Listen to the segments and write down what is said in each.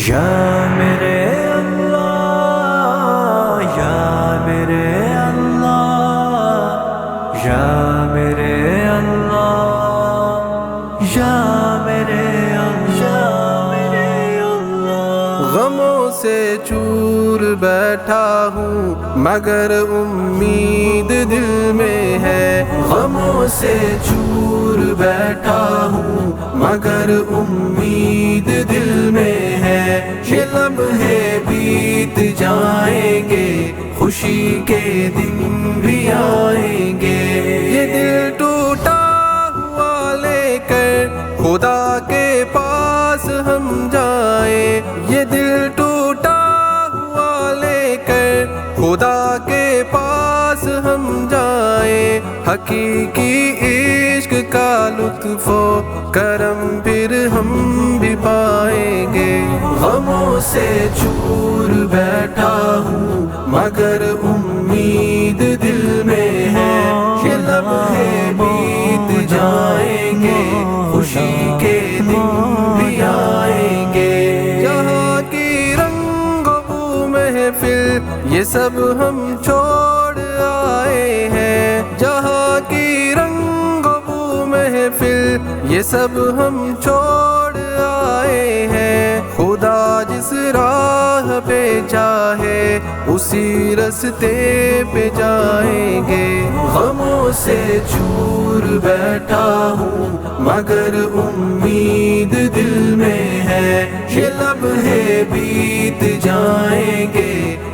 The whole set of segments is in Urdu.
یا میرے اللہ، یا میرے اللہ، یا میرے اللہ، یا میرے اللہ۔ غموں سے چور بیٹھا ہوں مگر امید دل میں ہے، غموں سے چور بیٹھا ہوں مگر امید دل میں ہے۔ یہ لمحے بیت جائیں گے، خوشی کے دن بھی آئیں گے۔ یہ دل ٹوٹا ہوا لے کر خدا کے پاس ہم جائیں، یہ دل ٹوٹا ہوا لے کر خدا کے پاس ہم جائیں۔ حقیقی عشق کا لطف و کرم پھر ہم بھی پائیں گے۔ غموں سے چور بیٹھا ہوں مگر امید دل میں ہے، یہ لمحے بیت جائیں گے، خوشی کے دن بھی آئیں گے۔ جہاں کی رنگ و بو محفل یہ سب ہم چھوڑ آئے ہیں، جہاں کی رنگ و بو محفل یہ سب ہم چھوڑ آئے ہیں۔ خدا جس راہ پہ چاہے اسی رستے پہ جائیں گے۔ غموں سے چور بیٹھا ہوں مگر امید دل میں ہے، یہ لمحے بیت جائیں گے،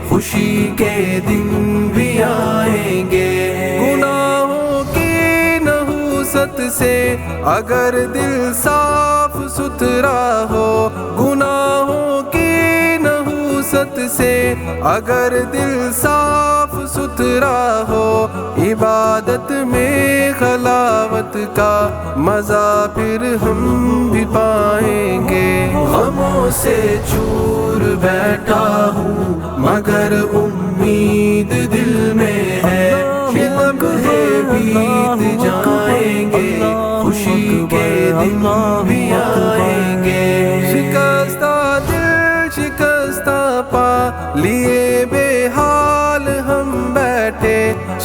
خوشی کے دن بھی آئیں گے۔ گناہوں کی نحوست سے اگر دل صاف ستھرا ہو، گناہوں کی نحوست سے اگر دل صاف ستھرا ہو، عبادت میں خلاوت کا مزہ پھر ہم بھی پائیں گے۔ غموں سے چور بیٹھا ہوں مگر امید دل میں ہے، یہ لمحے بیت جائیں گے، خوشی کے دن بھی آئیں گے۔ شکستہ دل شکستہ پا لیے بے حال ہم بیٹھے،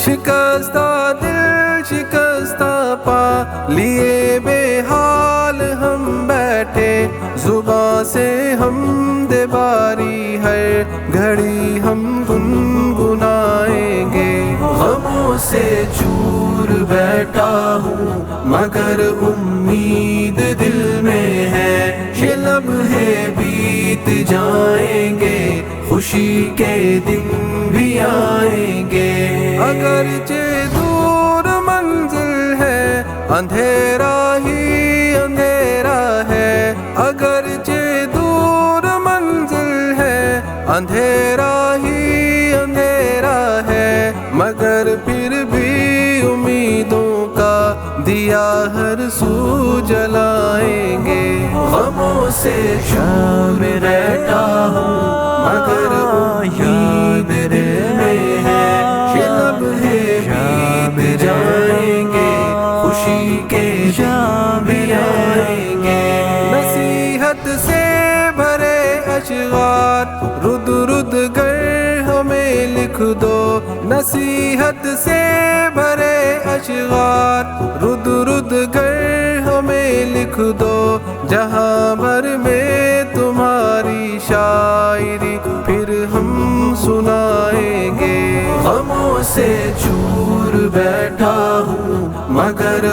شکستہ دل شکستہ پا لیے بے حال ہم بیٹھے۔ زباں سے حمد باری ہر گھڑی ہم گنگنائیں گے۔ غموں سے چور بیٹھا ہوں مگر امید دل میں ہے، یہ لمحے بیت جائیں گے، خوشی کے دن بھی آئیں گے۔ اگرچہ دور منزل ہے اندھیرا ہی اندھیرا ہے، اگرچہ دور منزل ہے اندھیرا ہی اندھیرا ہے، مگر پھر بھی امیدوں کا دیا ہر سو جلائیں گے۔ غموں سے چور بیٹھا ہوں مگر امید دل میں ہے، یہ لمحے بیت جائیں گے، خوشی کے دن بھی آئیں گے۔ نصیحت سے بھرے اشعار رد رد گر ہمیں لکھ دو، نصیحت سے بھرے اشعار رد رد گر ہمیں لکھ دو، جہاں بھر میں تمہاری شاعری پھر ہم سنائیں گے۔ غموں سے چور بیٹھا ہوں مگر